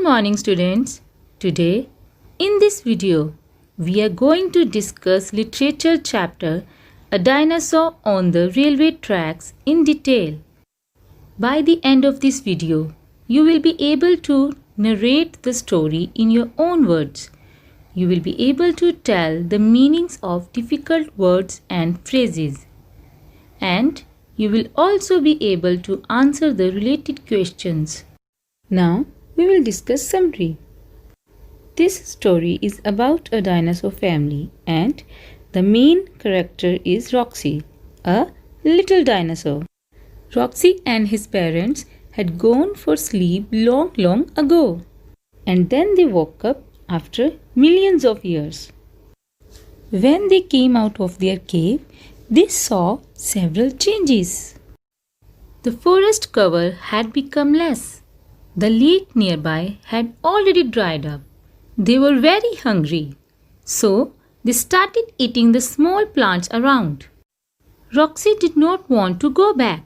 morning students. Today in this video we are going to discuss literature chapter A Dinosaur on the Railway Tracks in detail. By the end of this video you will be able to narrate the story in your own words. You will be able to tell the meanings of difficult words and phrases. And you will also be able to answer the related questions. Now we will discuss summary. This story is about a dinosaur family and the main character is Roxy, a little dinosaur. Roxy and his parents had gone for sleep long ago, and then they woke up after millions of years. When they came out of their cave, they saw several changes. The forest cover had become less. The lake nearby had already dried up. They were very hungry, so they started eating the small plants around. Roxy did not want to go back.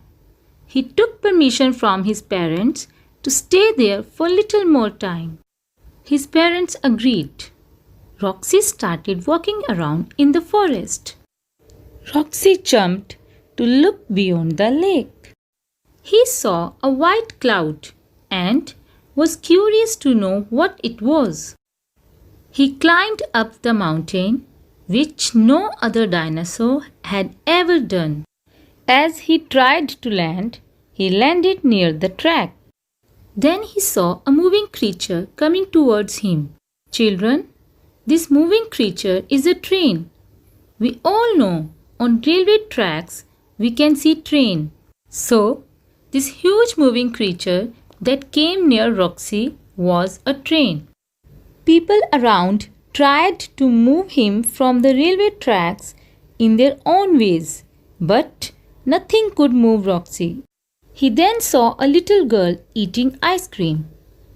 He took permission from his parents to stay there for a little more time. His parents agreed. Roxy started walking around in the forest. Roxy jumped to look beyond the lake. He saw a white cloud and was curious to know what it was. He climbed up the mountain, which no other dinosaur had ever done. As he tried to land, he landed near the track. Then he saw a moving creature coming towards him. Children, this moving creature is a train. We all know on railway tracks we can see train. So, this huge moving creature that came near Roxy was a train. People around tried to move him from the railway tracks in their own ways, but nothing could move Roxy. He then saw a little girl eating ice cream.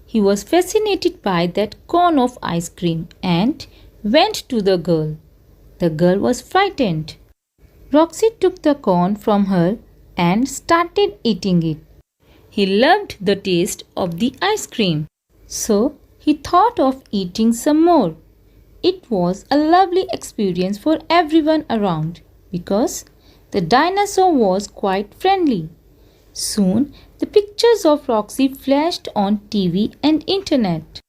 He was fascinated by that cone of ice cream and went to the girl. The girl was frightened. Roxy took the cone from her and started eating it. He loved the taste of the ice cream, so he thought of eating some more. It was a lovely experience for everyone around because the dinosaur was quite friendly. Soon, the pictures of Roxy flashed on TV and internet.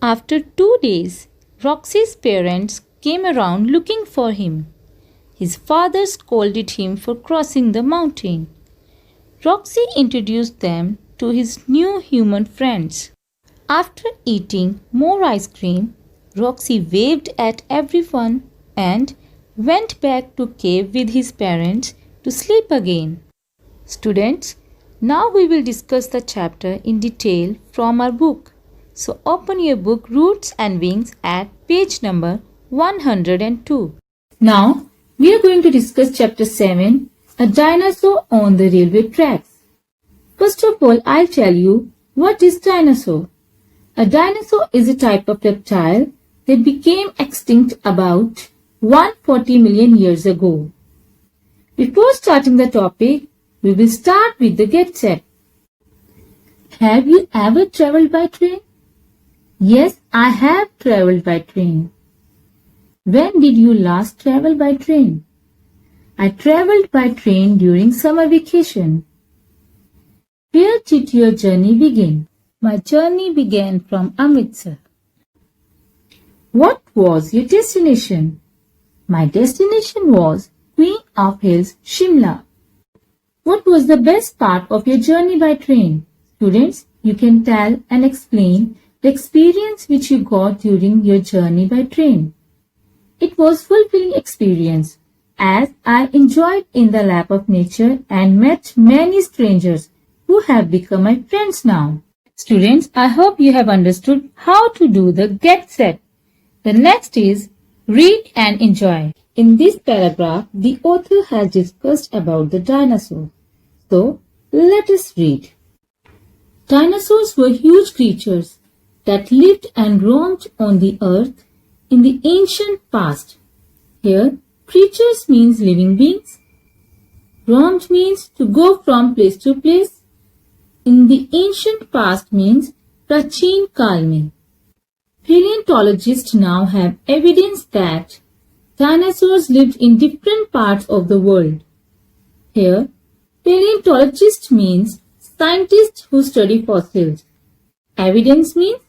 After 2 days, Roxy's parents came around looking for him. His father scolded him for crossing the mountain. Roxy introduced them to his new human friends. After eating more ice cream, Roxy waved at everyone and went back to cave with his parents to sleep again. Students, now we will discuss the chapter in detail from our book. So open your book Roots and Wings at page number 102. Now we are going to discuss chapter 7, A Dinosaur on the Railway Tracks. First of all, I'll tell you what is dinosaur. A dinosaur is a type of reptile that became extinct about 140 million years ago. Before starting the topic, we will start with the get set. Have you ever traveled by train? Yes, I have traveled by train. When did you last travel by train? I traveled by train during summer vacation. Where did your journey begin? My journey began from Amritsar. What was your destination? My destination was Queen of Hills, Shimla. What was the best part of your journey by train? Students, you can tell and explain the experience which you got during your journey by train. It was fulfilling experience as I enjoyed in the lap of nature and met many strangers who have become my friends now. Students, I hope you have understood how to do the get set. The next is read and enjoy. In this paragraph, the author has discussed about the dinosaur. So, let us read. Dinosaurs were huge creatures that lived and roamed on the earth in the ancient past. Here, creatures means living beings. Roamed means to go from place to place. In the ancient past means प्राचीन काल में. Paleontologists now have evidence that dinosaurs lived in different parts of the world. Here, paleontologist means scientists who study fossils. Evidence means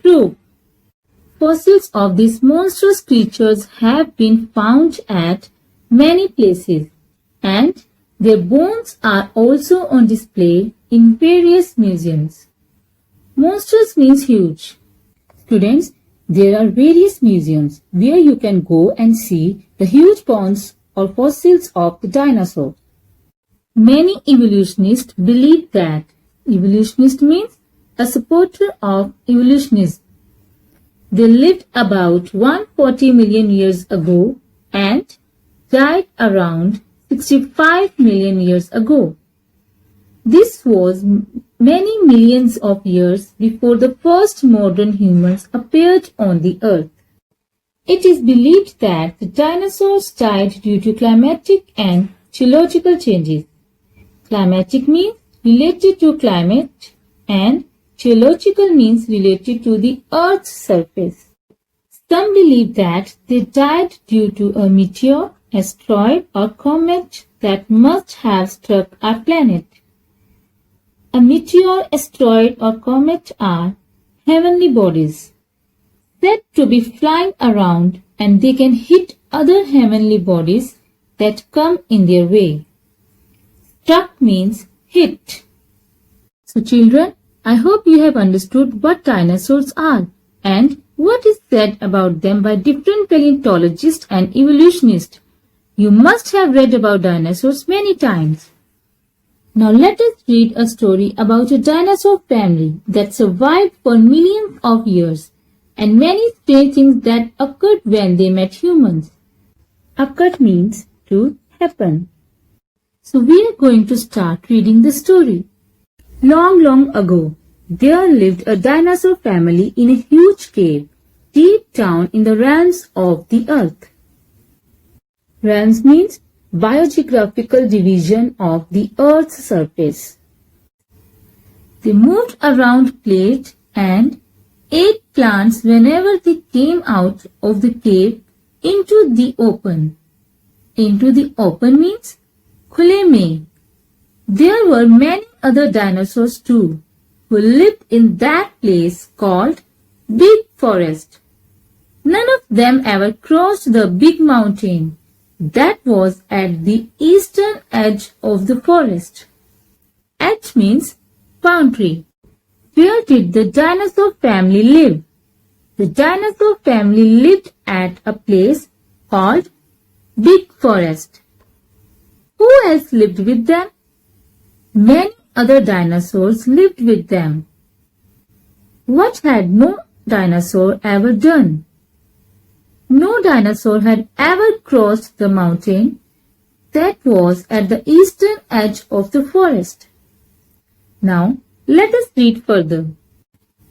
proof. Fossils of these monstrous creatures have been found at many places, and their bones are also on display in various museums. Monstrous means huge. Students, there are various museums where you can go and see the huge bones or fossils of the dinosaur. Many evolutionists believe that evolutionist means a supporter of evolutionism. They lived about 140 million years ago and died around 65 million years ago. This was many millions of years before the first modern humans appeared on the earth. It is believed that the dinosaurs died due to climatic and geological changes. Climatic means related to climate and geological means related to the Earth's surface. Some believe that they died due to a meteor, asteroid or comet that must have struck our planet. A meteor, asteroid or comet are heavenly bodies said to be flying around, and they can hit other heavenly bodies that come in their way. Struck means hit. So children, I hope you have understood what dinosaurs are and what is said about them by different paleontologists and evolutionists. You must have read about dinosaurs many times. Now let us read a story about a dinosaur family that survived for millions of years and many strange things that occurred when they met humans. Occurred means to happen. So we are going to start reading the story. Long, long ago, there lived a dinosaur family in a huge cave deep down in the realms of the earth. Realms means biogeographical division of the earth's surface. They moved around, played, and ate plants whenever they came out of the cave into the open. Into the open means khule mein. There were many other dinosaurs too, who lived in that place called Big Forest. None of them ever crossed the big mountain that was at the eastern edge of the forest. Edge means boundary. Where did the dinosaur family live? The dinosaur family lived at a place called Big Forest. Who else lived with them? Many other dinosaurs lived with them. What had no dinosaur ever done? No dinosaur had ever crossed the mountain that was at the eastern edge of the forest. Now, let us read further.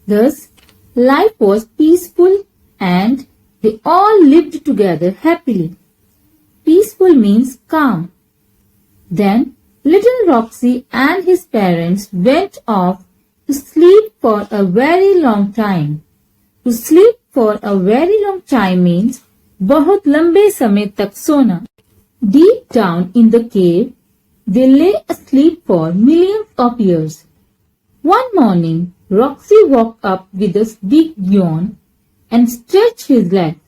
Thus, life was peaceful and they all lived together happily. Peaceful means calm. Then, little Roxy and his parents went off to sleep for a very long time. To sleep for a very long time means बहुत लंबे समय तक सोना. Deep down in the cave, they lay asleep for millions of years. One morning, Roxy woke up with a big yawn and stretched his legs.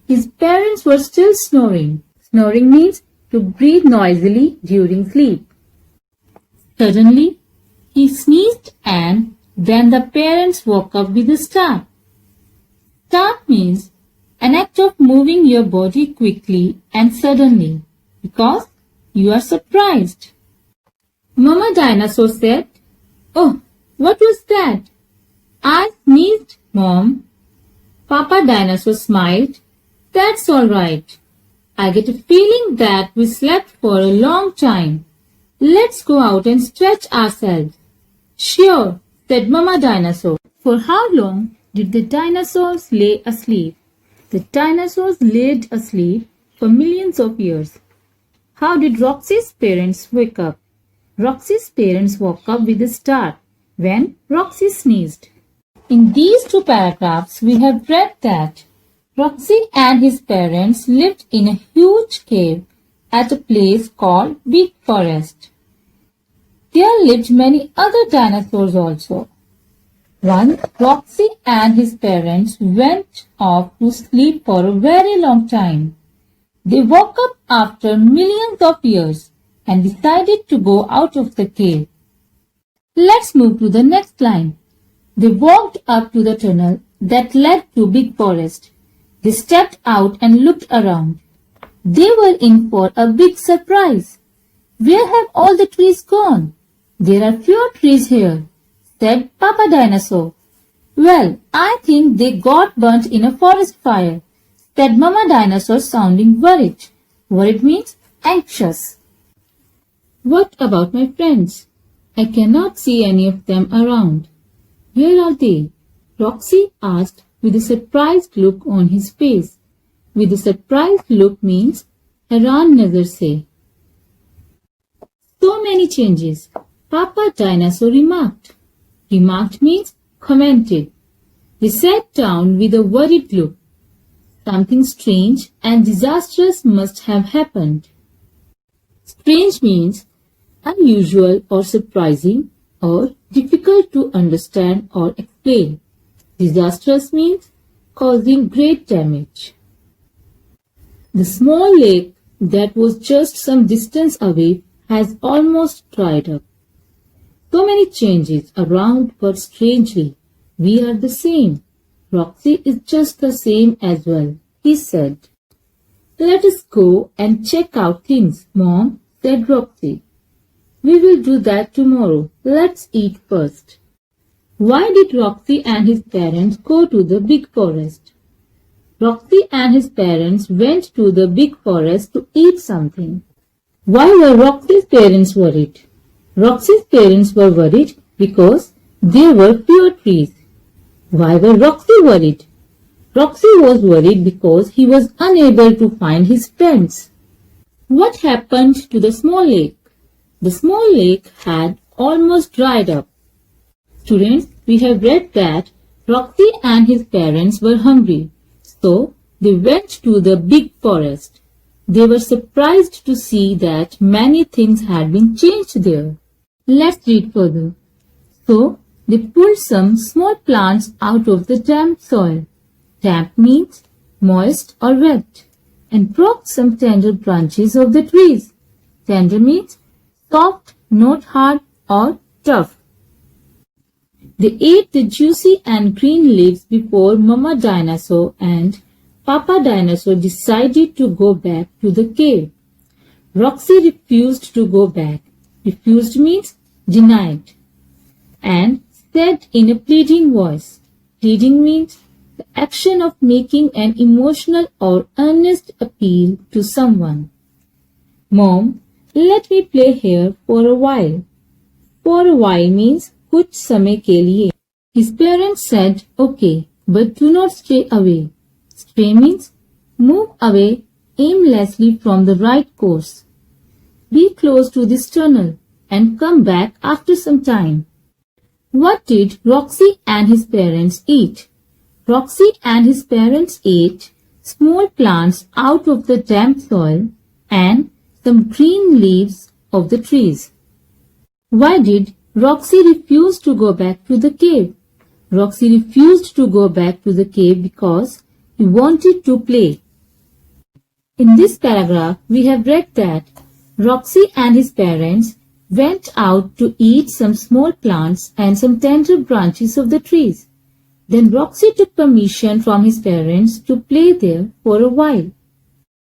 His parents were still snoring. Snoring means to breathe noisily during sleep. Suddenly, he sneezed and then the parents woke up with a start. Start means an act of moving your body quickly and suddenly because you are surprised. Mama Dinosaur said, "Oh, what was that?" "I sneezed, Mom." Papa Dinosaur smiled. "That's all right. I get a feeling that we slept for a long time. Let's go out and stretch ourselves." "Sure," said Mama Dinosaur. For how long did the dinosaurs lay asleep? The dinosaurs laid asleep for millions of years. How did Roxy's parents wake up? Roxy's parents woke up with a start. when Roxy sneezed. In these two paragraphs, we have read that Roxy and his parents lived in a huge cave at a place called Big Forest. There lived many other dinosaurs also. Once, Roxy and his parents went off to sleep for a very long time. They woke up after millions of years and decided to go out of the cave. Let's move to the next line. They walked up to the tunnel that led to Big Forest. They stepped out and looked around. They were in for a big surprise. Where have all the trees gone? There are fewer trees here, said Papa Dinosaur. Well, I think they got burnt in a forest fire, said Mama Dinosaur, sounding worried. Worried means anxious. What about my friends? I cannot see any of them around. Where are they? Roxy asked with a surprised look on his face. With a surprised look means हैरान नजर से. So many changes, Papa Dinosaur remarked. Remarked means commented. They sat down with a worried look. Something strange and disastrous must have happened. Strange means unusual or surprising or difficult to understand or explain. Disastrous means causing great damage. The small lake that was just some distance away has almost dried up. So many changes around, but strangely, we are the same. Roxy is just the same as well, he said. Let us go and check out things, Mom, said Roxy. We will do that tomorrow. Let's eat first. Why did Roxy and his parents go to the big forest? Roxy and his parents went to the big forest to eat something. Why were Roxy's parents worried? Roxy's parents were worried because there were fewer trees. Why were Roxy worried? Roxy was worried because he was unable to find his friends. What happened to the small lake? The small lake had almost dried up. Students, we have read that Roxy and his parents were hungry, so they went to the big forest. They were surprised to see that many things had been changed there. Let's read further. So, they pulled some small plants out of the damp soil. Damp means moist or wet. And broke some tender branches of the trees. Tender means soft, not hard or tough. They ate the juicy and green leaves before Mama Dinosaur and Papa Dinosaur decided to go back to the cave. Roxy refused to go back. Refused means denied. And said in a pleading voice. Pleading means the action of making an emotional or earnest appeal to someone. Mom, let me play here for a while. For a while means कुछ समय के लिए. His parents said, okay, but do not stay away. Stray means move away aimlessly from the right course. Be close to this tunnel and come back after some time. What did Roxy and his parents eat? Roxy and his parents ate small plants out of the damp soil and some green leaves of the trees. Why did Roxy refuse to go back to the cave? Roxy refused to go back to the cave because he wanted to play. In this paragraph, we have read that Roxy and his parents went out to eat some small plants and some tender branches of the trees. Then Roxy took permission from his parents to play there for a while.